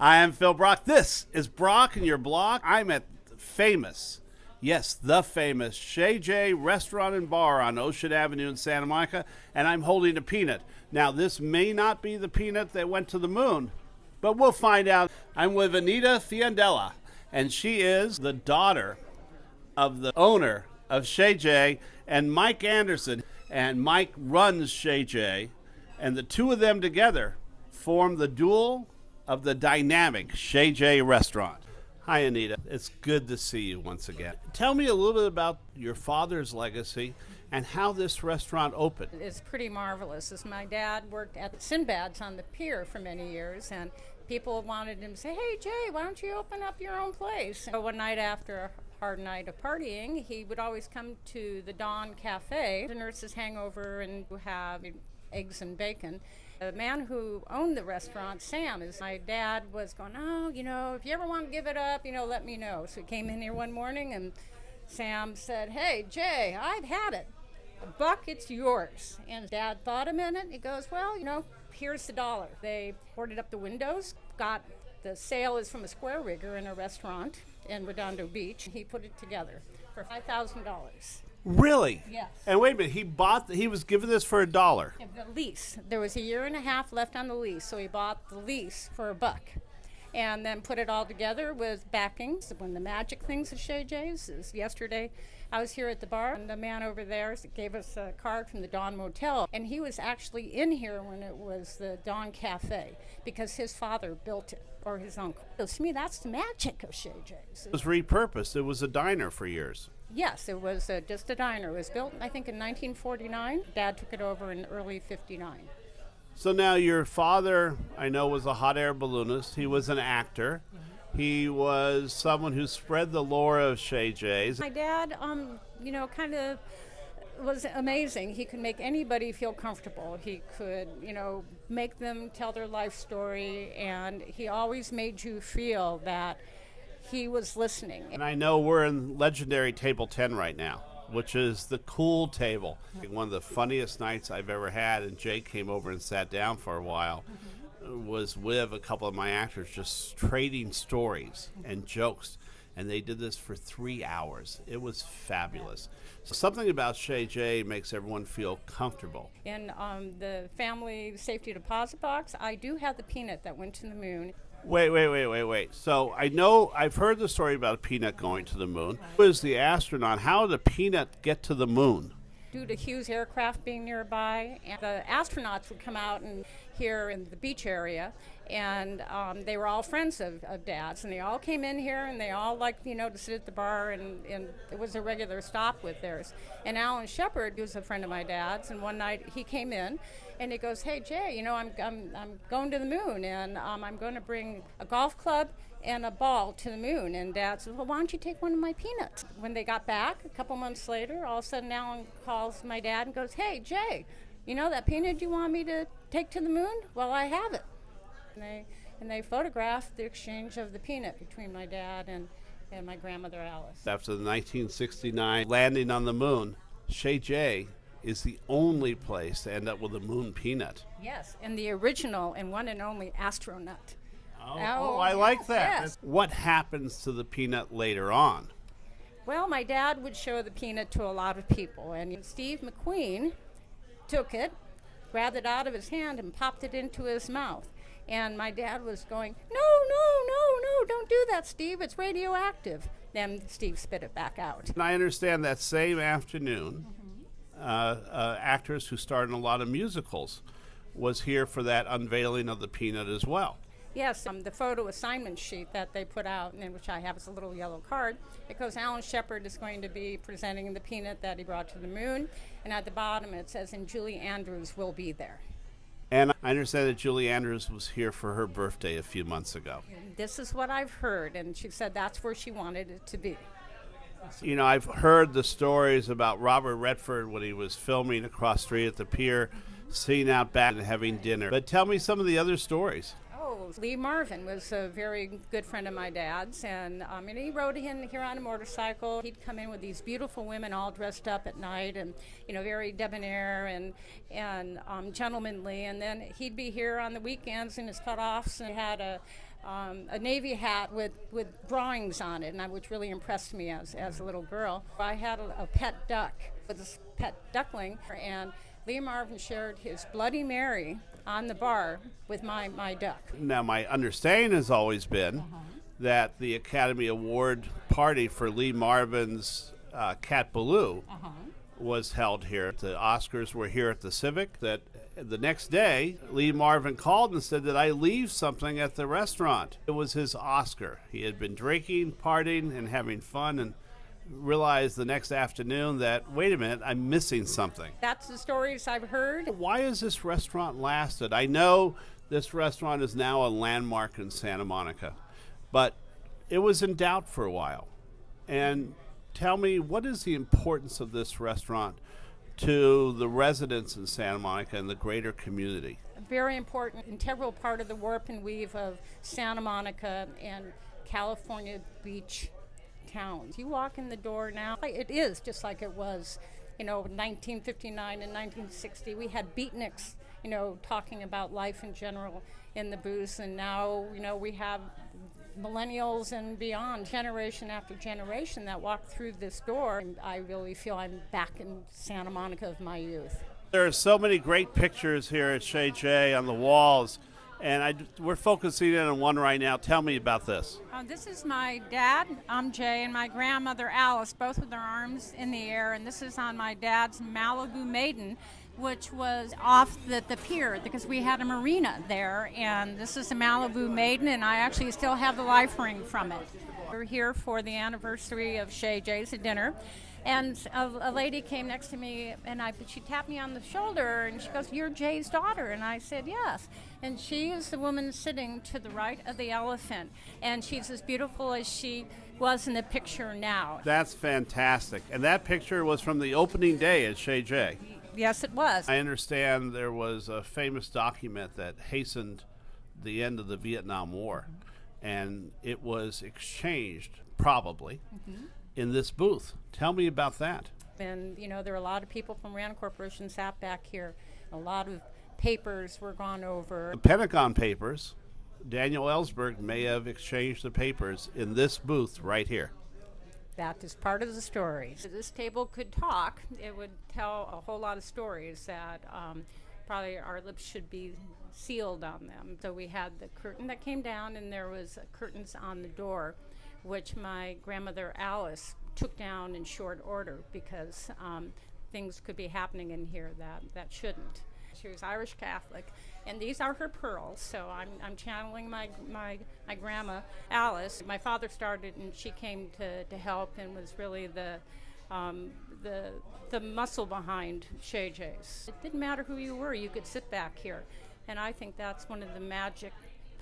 I am Phil Brock. This is Brock and Your Block. I'm at famous, yes, the famous Chez Jay restaurant and bar on Ocean Avenue in Santa Monica, and I'm holding a peanut. Now, this may not be the peanut that went to the moon, but we'll find out. I'm with Anita Fiandella, and she is the daughter of the owner of Chez Jay and Mike Anderson. And Mike runs Chez Jay, and the two of them together form the duel of the dynamic Chez Jay restaurant. Hi, Anita. It's good to see you once again. Tell me a little bit about your father's legacy and how this restaurant opened. It's pretty marvelous. As my dad worked at Sinbad's on the pier for many years, and people wanted him to say, "Hey, Jay, why don't you open up your own place?" So one night after a hard night of partying, he would always come to the Dawn Cafe. The nurses hang over and have eggs and bacon. The man who owned the restaurant, Sam, is my dad was going, if you ever want to give it up, let me know. So he came in here one morning and Sam said, "Hey, Jay, I've had it. $1, it's yours." And Dad thought a minute. He goes, "Well, here's the $1." They boarded up the windows, got the sale is from a square rigger in a restaurant in Redondo Beach. He put it together for $5,000. Really? Yes. And wait a minute, he was given this for $1. The lease. There was a year and a half left on the lease, so he bought the lease for $1. And then put it all together with backing. So one of the magic things at Chez Jay's is yesterday I was here at the bar, and the man over there gave us a card from the Dawn Motel, and he was actually in here when it was the Dawn Cafe because his father built it, or his uncle. So to me, that's the magic of Chez Jay's. It was repurposed. It was a diner for years. Yes, it was just a diner. It was built, I think, in 1949. Dad took it over in early '59. So now your father, I know, was a hot air balloonist. He was an actor. Mm-hmm. He was someone who spread the lore of Chez Jay's. My dad, kind of was amazing. He could make anybody feel comfortable. He could, make them tell their life story, and he always made you feel that he was listening. And I know we're in legendary Table 10 right now, which is the cool table. One of the funniest nights I've ever had, and Jay came over and sat down for a while, was with a couple of my actors just trading stories and jokes. And they did this for 3 hours. It was fabulous. So something about Chez Jay makes everyone feel comfortable. In the family safety deposit box, I do have the peanut that went to the moon. Wait. So I know I've heard the story about a peanut going to the moon. Who is the astronaut? How did a peanut get to the moon? Due to Hughes aircraft being nearby, and the astronauts would come out and here in the beach area, and they were all friends of Dad's, and they all came in here, and they all liked, to sit at the bar, and it was a regular stop with theirs. And Alan Shepard, who was a friend of my Dad's, and one night he came in, and he goes, "Hey, Jay, I'm going to the moon, and I'm going to bring a golf club and a ball to the moon." And Dad said, "Well, why don't you take one of my peanuts?" When they got back a couple months later, all of a sudden Alan calls my dad and goes, "Hey, Jay, that peanut you want me to take to the moon? Well, I have it." And they photographed the exchange of the peanut between my dad and my grandmother Alice. After the 1969 landing on the moon, Chez Jay is the only place to end up with a moon peanut. Yes, and the original and one and only astronaut. Oh, I like that. Yes. What happens to the peanut later on? Well, my dad would show the peanut to a lot of people, and Steve McQueen took it, grabbed it out of his hand, and popped it into his mouth. And my dad was going, no, don't do that, Steve. It's radioactive. Then Steve spit it back out. And I understand that same afternoon, actors who starred in a lot of musicals was here for that unveiling of the peanut as well. Yes, the photo assignment sheet that they put out, and which I have as a little yellow card, because Alan Shepard is going to be presenting the peanut that he brought to the moon, and at the bottom it says, "And Julie Andrews will be there." And I understand that Julie Andrews was here for her birthday a few months ago. And this is what I've heard, and she said that's where she wanted it to be. I've heard the stories about Robert Redford when he was filming across the street at the pier, sitting out back and having dinner. But tell me some of the other stories. Lee Marvin was a very good friend of my dad's, and he rode in here on a motorcycle. He'd come in with these beautiful women all dressed up at night, and very debonair and gentlemanly. And then he'd be here on the weekends in his cutoffs, and had a Navy hat with drawings on it, and which really impressed me as a little girl. I had a pet duck, with this pet duckling, and Lee Marvin shared his Bloody Mary on the bar with my duck. Now, my understanding has always been that the Academy Award party for Lee Marvin's Cat Ballou was held here. The Oscars were here at the Civic. That the next day, Lee Marvin called and said, "Did I leave something at the restaurant?" It was his Oscar. He had been drinking, partying, and having fun, and realized the next afternoon that, wait a minute, I'm missing something. That's the stories I've heard. Why has this restaurant lasted? I know this restaurant is now a landmark in Santa Monica, but it was in doubt for a while. And tell me, what is the importance of this restaurant to the residents in Santa Monica and the greater community? A very important, integral part of the warp and weave of Santa Monica and California beach towns. You walk in the door now, it is just like it was, 1959 and 1960. We had beatniks, talking about life in general in the booths, and now, we have millennials and beyond, generation after generation that walk through this door. And I really feel I'm back in Santa Monica of my youth. There are so many great pictures here at Chez Jay on the walls, and we're focusing in on one right now. Tell me about this. This is my dad, I'm Jay, and my grandmother Alice, both with their arms in the air, and this is on my dad's Malibu Maiden, which was off the pier because we had a marina there, and this is a Malibu Maiden, and I actually still have the life ring from it. We're here for the anniversary of Chez Jay's dinner, and a lady came next to me, and she tapped me on the shoulder, and she goes, "You're Jay's daughter?" And I said, "Yes." And she is the woman sitting to the right of the elephant, and she's as beautiful as she was in the picture now. That's fantastic. And that picture was from the opening day at Chez Jay. Yes, it was. I understand there was a famous document that hastened the end of the Vietnam War, and it was exchanged, probably, in this booth. Tell me about that. And, there were a lot of people from Rand Corporation sat back here. A lot of papers were gone over. The Pentagon Papers, Daniel Ellsberg may have exchanged the papers in this booth right here. That is part of the story. If this table could talk, it would tell a whole lot of stories that probably our lips should be sealed on them. So we had the curtain that came down, and there was curtains on the door, which my grandmother Alice took down in short order because things could be happening in here that shouldn't. She was Irish Catholic, and these are her pearls. So I'm channeling my grandma Alice. My father started, and she came to help, and was really the muscle behind Chez Jay's. It didn't matter who you were; you could sit back here, and I think that's one of the magic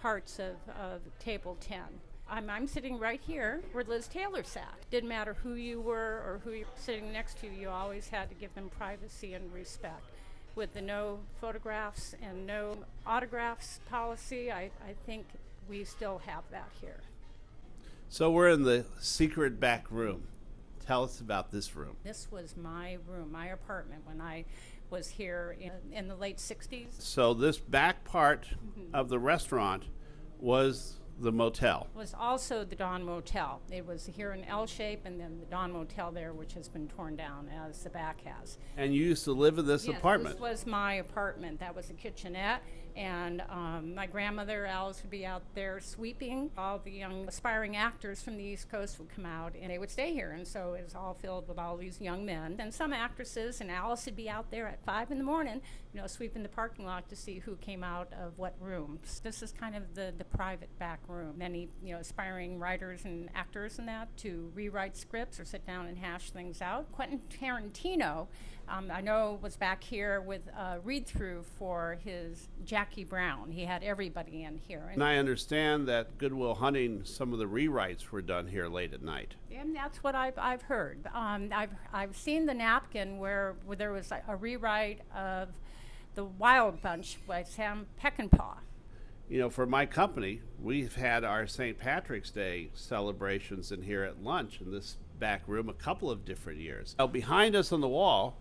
parts of Table 10. I'm sitting right here where Liz Taylor sat. Didn't matter who you were or who you were sitting next to, you always had to give them privacy and respect. With the no photographs and no autographs policy, I think we still have that here. So we're in the secret back room. Tell us about this room. This was my room, my apartment, when I was here in the late 60s. So this back part of the restaurant was the motel. Was also the Dawn Motel. It was here in L shape, and then the Dawn Motel there, which has been torn down as the back has. And you used to live in this apartment? This was my apartment. That was a kitchenette, and my grandmother Alice would be out there sweeping. All the young aspiring actors from the East Coast would come out, and they would stay here, and so it was all filled with all these young men. And some actresses, and Alice would be out there at 5 in the morning, sweeping the parking lot to see who came out of what rooms. This is kind of the private back room. Many, aspiring writers and actors in that to rewrite scripts or sit down and hash things out. Quentin Tarantino, I know, was back here with a read-through for his Jackie Brown. He had everybody in here. And I understand that Good Will Hunting, some of the rewrites were done here late at night. And that's what I've heard. I've seen the napkin where there was a rewrite of The Wild Bunch by Sam Peckinpah. For my company, we've had our St. Patrick's Day celebrations in here at lunch in this back room a couple of different years. Now, behind us on the wall,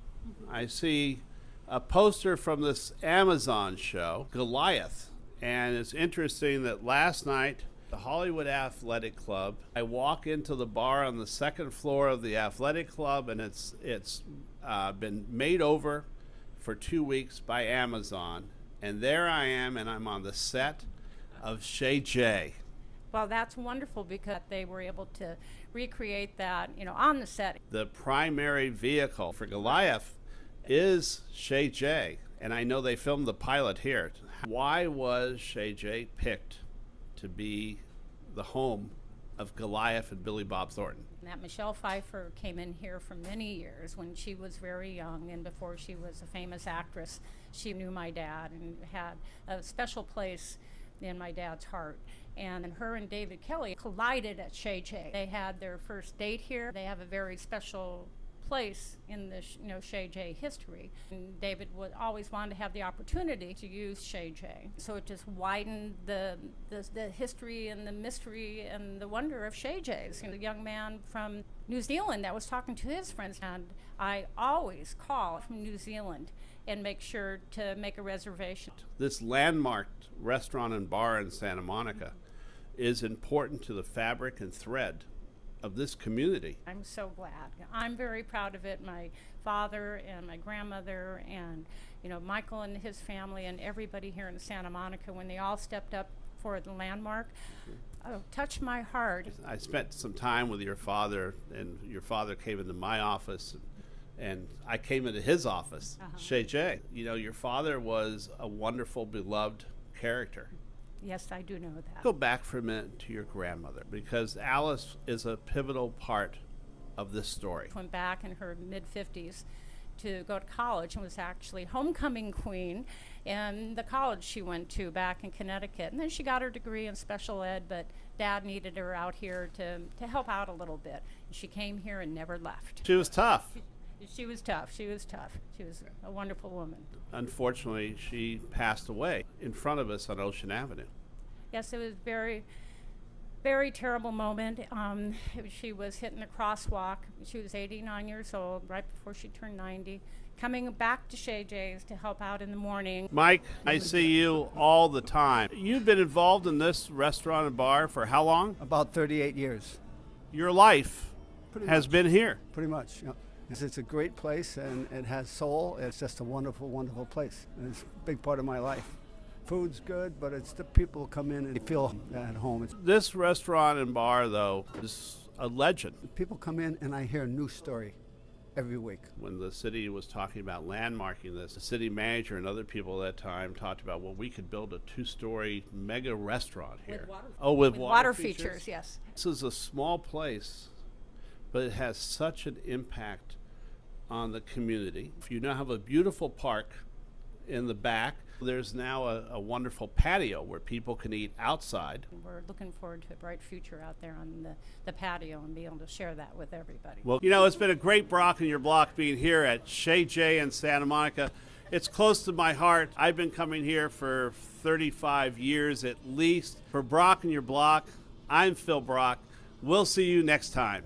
I see a poster from this Amazon show, Goliath. And it's interesting that last night, the Hollywood Athletic Club, I walk into the bar on the second floor of the athletic club, and it's been made over for 2 weeks by Amazon. And there I am, and I'm on the set of Chez Jay. Well, that's wonderful because they were able to recreate that, on the set. The primary vehicle for Goliath is Chez Jay, and I know they filmed the pilot here. Why was Chez Jay picked to be the home of Goliath and Billy Bob Thornton? That Michelle Pfeiffer came in here for many years when she was very young, and before she was a famous actress, she knew my dad and had a special place in my dad's heart. And her and David Kelly collided at Chez Jay. They had their first date here. They have a very special place in the Chez Jay history. And David would always want to have the opportunity to use Chez Jay. So it just widened the history and the mystery and the wonder of Chez Jay's. The young man from New Zealand that was talking to his friends, and I always call from New Zealand and make sure to make a reservation. This landmarked restaurant and bar in Santa Monica is important to the fabric and thread of this community. I'm so glad. I'm very proud of it. My father and my grandmother and Michael and his family and everybody here in Santa Monica, when they all stepped up for the landmark, touched my heart. I spent some time with your father, and your father came into my office, and I came into his office, Chez Jay. Your father was a wonderful, beloved character. Yes, I do know that. Go back for a minute to your grandmother, because Alice is a pivotal part of this story. Went back in her mid-50s to go to college and was actually homecoming queen in the college she went to back in Connecticut. And then she got her degree in special ed, but Dad needed her out here to help out a little bit. And she came here and never left. She was tough. She was tough. She was a wonderful woman. Unfortunately, she passed away in front of us on Ocean Avenue. Yes, it was very, very terrible moment. She was hitting the crosswalk. She was 89 years old, right before she turned 90, coming back to Chez Jay's to help out in the morning. Mike, I see you all the time. You've been involved in this restaurant and bar for how long? About 38 years. Your life has been here. Pretty much, yeah. It's a great place, and it has soul. It's just a wonderful, wonderful place. And it's a big part of my life. Food's good, but it's the people who come in and they feel at home. This restaurant and bar, though, is a legend. People come in, and I hear a new story every week. When the city was talking about landmarking this, the city manager and other people at that time talked about, well, we could build a 2-story mega restaurant here. With water features, yes. This is a small place, but it has such an impact on the community. You now have a beautiful park in the back. There's now a wonderful patio where people can eat outside. We're looking forward to a bright future out there on the patio and be able to share that with everybody. Well, it's been a great Brock and Your Block being here at Chez Jay in Santa Monica. It's close to my heart. I've been coming here for 35 years at least. For Brock and Your Block, I'm Phil Brock. We'll see you next time.